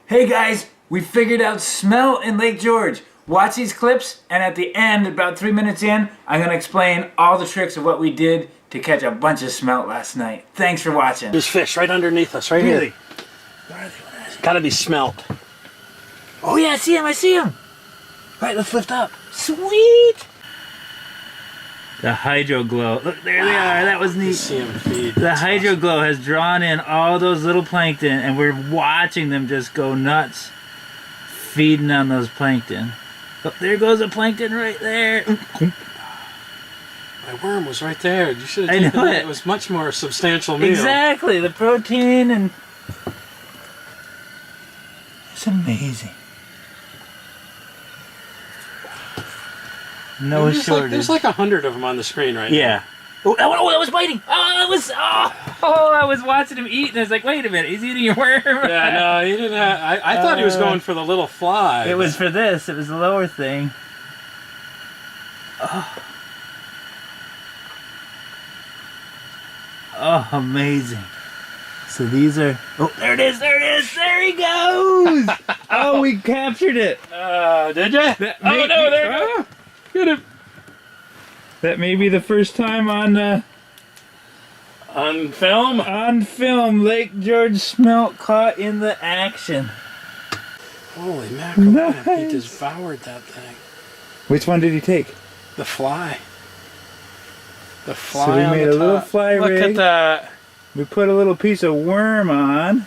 Hey guys, we figured out smelt in Lake George. Watch these clips, and at the end, about 3 minutes in, I'm gonna explain all the tricks of what we did to catch a bunch of smelt last night. Thanks for watching. There's fish right underneath us, right Really? here. Where are they? Gotta be smelt. Oh yeah, I see him, I see him. All right, let's lift up. Sweet! The hydro glow. Look, there they are. That was neat. See them feed. The hydro glow has drawn in all those little plankton, and we're watching them just go nuts, feeding on those plankton. Oh, there goes the plankton right there. My worm was right there. You should have taken it. It was much more substantial meal. Exactly, the protein and it's amazing. No shortage. There's like 100 of them on the screen right now. Yeah. Oh, that was biting. I was watching him eat, and I was like, wait a minute, he's eating your worm. Yeah, no, he didn't have. I thought he was going for the little fly. It was for this. It was the lower thing. Oh, amazing. So these are... Oh, there it is, there it is, there he goes! Oh, we captured it. Did you? Oh, no, there you go. Get him. That may be the first time on film? On film, Lake George smelt caught in the action. Holy mackerel, nice. Man, he devoured that thing. Which one did he take? The fly. The fly. So we made a little fly rig. Look at that. We put a little piece of worm on,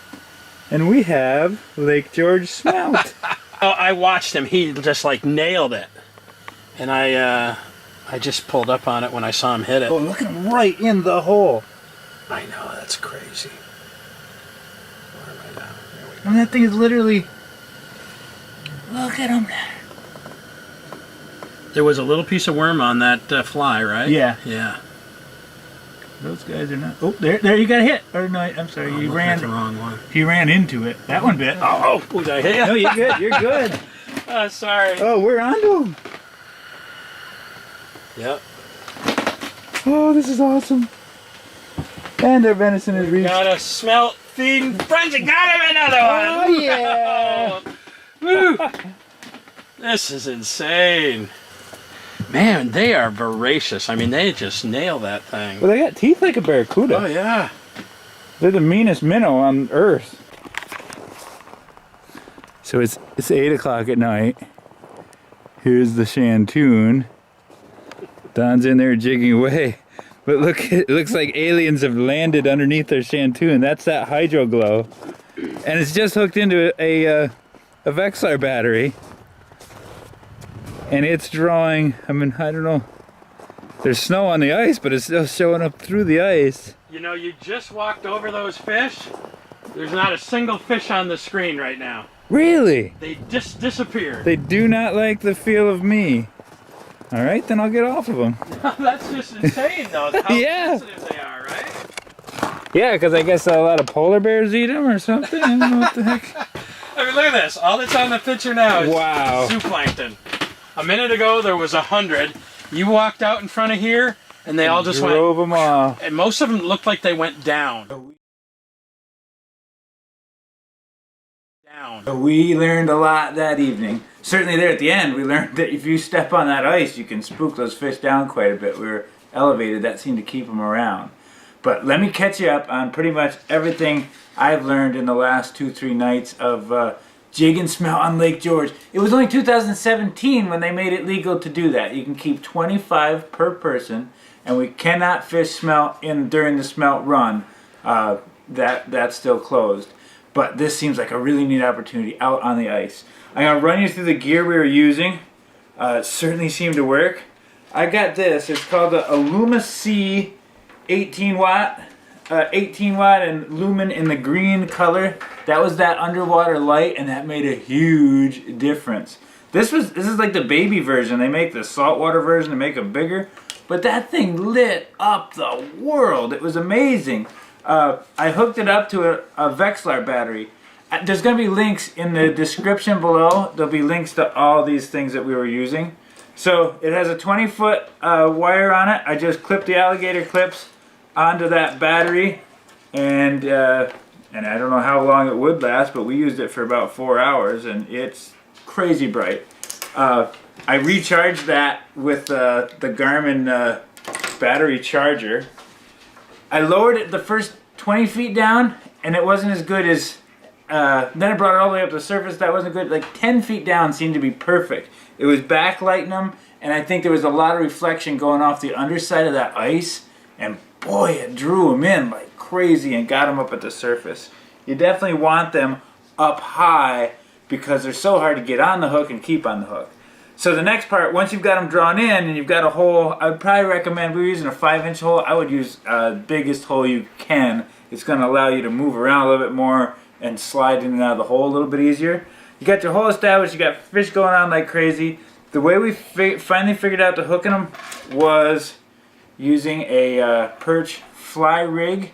and we have Lake George smelt. Oh, I watched him. He just like nailed it. And I just pulled up on it when I saw him hit it. Oh, look at him right in the hole. I know, that's crazy. Where am I now? There we go. And that thing is literally... Look at him. There was a little piece of worm on that fly, right? Yeah. Yeah. Those guys are not... Oh, there you got hit. Or no, I'm sorry, you ran... the wrong one. He ran into it. That one bit. Oh, did I hit you? No, you're good, you're good. Sorry. Oh, we're onto him. Yep. Oh, this is awesome. And their venison is reached. Got a smelt feeding frenzy. Got him another one. Oh, yeah. Woo. This is insane. Man, they are voracious. I mean, they just nail that thing. Well, they got teeth like a barracuda. Oh, yeah. They're the meanest minnow on earth. So it's 8 o'clock at night. Here's the shantoon. Don's in there jigging away. But look, it looks like aliens have landed underneath their shantoon. That's that hydro glow. And it's just hooked into a Vexlar battery. And it's drawing, I mean, I don't know. There's snow on the ice, but it's still showing up through the ice. You know, you just walked over those fish. There's not a single fish on the screen right now. Really? They just disappeared. They do not like the feel of me. All right, then I'll get off of them. That's just insane, though. How Yeah. sensitive they are, right? Yeah, because I guess a lot of polar bears eat them or something. I don't know what the heck. I mean, look at this. All that's on the picture now is zooplankton. A minute ago, there was 100. You walked out in front of here, and they all just drove them off. And most of them looked like they went down. We learned a lot that evening. Certainly there at the end, we learned that if you step on that ice, you can spook those fish down quite a bit. We were elevated. That seemed to keep them around. But let me catch you up on pretty much everything I've learned in the last 2-3 nights of Jigging Smelt on Lake George. It was only 2017 when they made it legal to do that. You can keep 25 per person, and we cannot fish smelt during the smelt run. That's still closed. But this seems like a really neat opportunity out on the ice. I'm going to run you through the gear we were using. It certainly seemed to work. I got this. It's called the Illuma C 18 watt. 18 watt and lumen in the green color. That was that underwater light, and that made a huge difference. This is like the baby version. They make the saltwater version to make them bigger. But that thing lit up the world. It was amazing. I hooked it up to a Vexlar battery. There's going to be links in the description below. There'll be links to all these things that we were using. So it has a 20-foot wire on it. I just clipped the alligator clips onto that battery, and and I don't know how long it would last, but we used it for about 4 hours, and it's crazy bright. I recharged that with the Garmin battery charger. I lowered it the first 20 feet down, and it wasn't as good as, then I brought it all the way up to the surface. That wasn't good. Like 10 feet down seemed to be perfect. It was backlighting them, and I think there was a lot of reflection going off the underside of that ice, and boy, it drew them in like crazy and got them up at the surface. You definitely want them up high because they're so hard to get on the hook and keep on the hook. So the next part, once you've got them drawn in and you've got a hole, I would probably recommend, we were using a 5-inch hole, I would use the biggest hole you can. It's going to allow you to move around a little bit more and slide in and out of the hole a little bit easier. You got your hole established, you got fish going on like crazy. The way we finally figured out to hooking them was using a perch fly rig.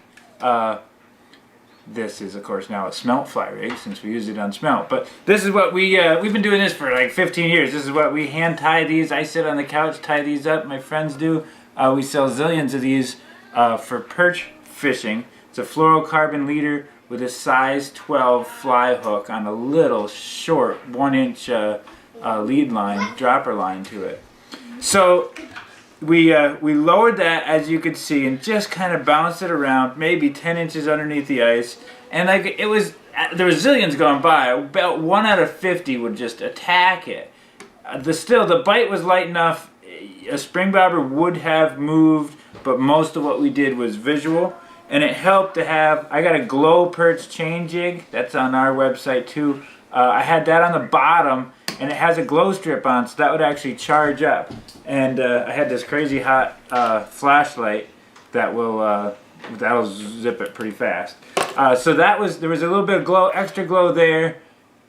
This is, of course, now a smelt fly rig since we used it on smelt. But this is what we've been doing this for like 15 years. This is what we hand tie these. I sit on the couch, tie these up. My friends do. We sell zillions of these for perch fishing. It's a fluorocarbon leader with a size 12 fly hook on a little short 1-inch lead line, dropper line to it. So we lowered that, as you could see, and just kind of bounced it around, maybe 10 inches underneath the ice. And like there was zillions going by. About 1 out of 50 would just attack it. The bite was light enough. A spring bobber would have moved, but most of what we did was visual. And it helped to have, I got a glow perch chain jig. That's on our website too. I had that on the bottom, and it has a glow strip on, so that would actually charge up. And I had this crazy hot flashlight that that'll zip it pretty fast. So there was a little bit of glow, extra glow there,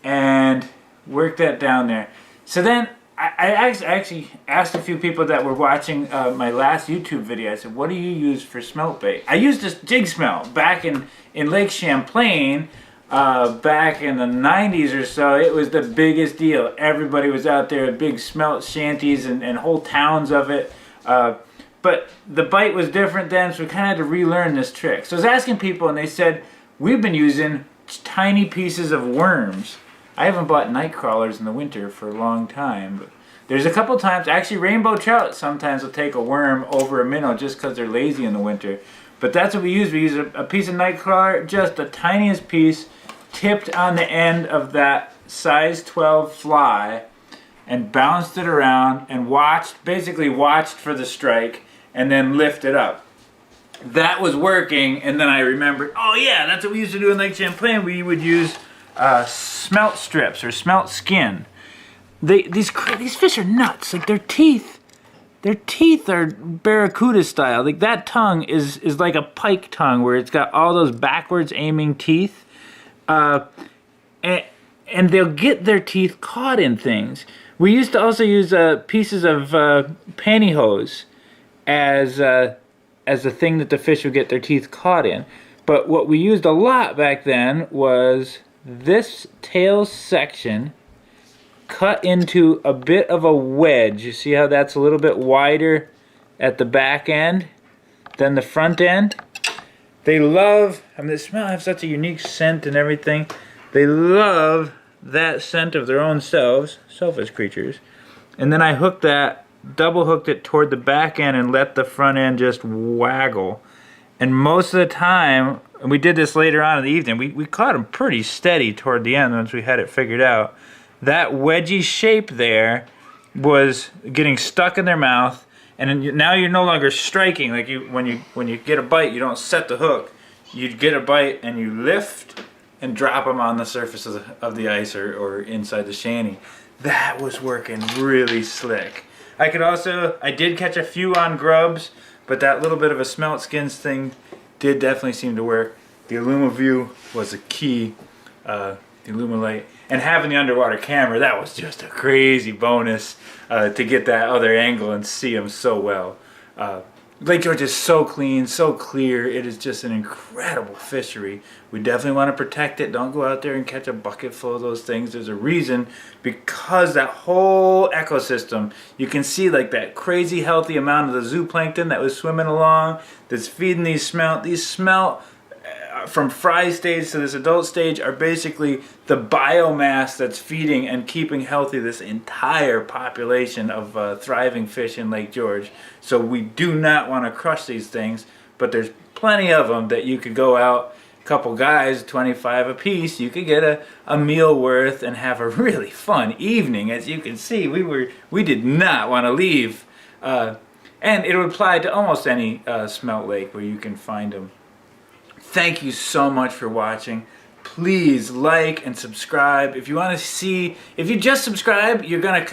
and worked that down there. So then I actually asked a few people that were watching my last YouTube video. I said, "What do you use for smelt bait?" I used this Jigging Smelt back in Lake Champlain. Back in the 90s or so. It was the biggest deal. Everybody was out there with big smelt shanties and whole towns of it. But the bite was different then, so we kind of had to relearn this trick. So I was asking people, and they said, we've been using tiny pieces of worms. I haven't bought night crawlers in the winter for a long time, but there's a couple times, actually rainbow trout sometimes will take a worm over a minnow just because they're lazy in the winter. But that's what we use. We use a piece of night crawler, just the tiniest piece, tipped on the end of that size 12 fly, and bounced it around and basically watched for the strike, and then lift it up. That was working, and then I remembered, oh yeah, that's what we used to do in Lake Champlain. We would use smelt strips or smelt skin. These fish are nuts. Like their teeth are barracuda style. Like that tongue is like a pike tongue where it's got all those backwards aiming teeth. And they'll get their teeth caught in things. We used to also use pieces of pantyhose as a thing that the fish would get their teeth caught in. But what we used a lot back then was this tail section cut into a bit of a wedge. You see how that's a little bit wider at the back end than the front end? They love, the smelt have such a unique scent and everything. They love that scent of their own selves, selfish creatures. And then I double hooked it toward the back end and let the front end just waggle. And most of the time, and we did this later on in the evening, we caught them pretty steady toward the end once we had it figured out. That wedgy shape there was getting stuck in their mouth. And now you're no longer striking. Like when you get a bite, you don't set the hook. You get a bite and you lift and drop them on the surface of the ice or inside the shanty. That was working really slick. I did catch a few on grubs, but that little bit of a smelt skins thing did definitely seem to work. The IllumaView was a key, the Illumalight. And having the underwater camera, that was just a crazy bonus to get that other angle and see them so well. Lake George is so clean, so clear. It is just an incredible fishery. We definitely want to protect it. Don't go out there and catch a bucket full of those things. There's a reason, because that whole ecosystem, you can see like that crazy healthy amount of the zooplankton that was swimming along that's feeding these smelt. These smelt from fry stage to this adult stage are basically the biomass that's feeding and keeping healthy this entire population of thriving fish in Lake George. So we do not want to crush these things, but there's plenty of them that you could go out, a couple guys, 25 a piece, you could get a meal worth and have a really fun evening. As you can see, we did not want to leave. And it would apply to almost any smelt lake where you can find them. Thank you so much for watching. Please like and subscribe. If you want to see, if you just subscribe, you're gonna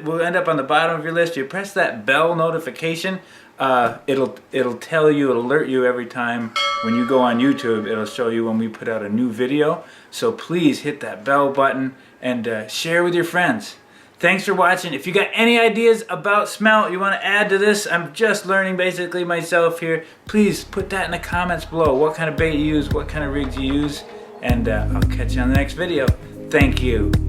we'll end up on the bottom of your list. You press that bell notification. It'll tell you, it'll alert you every time when you go on YouTube. It'll show you when we put out a new video. So please hit that bell button and share with your friends. Thanks for watching. If you got any ideas about smelt you want to add to this, I'm just learning basically myself here. Please put that in the comments below. What kind of bait you use, what kind of rigs you use, and I'll catch you on the next video. Thank you.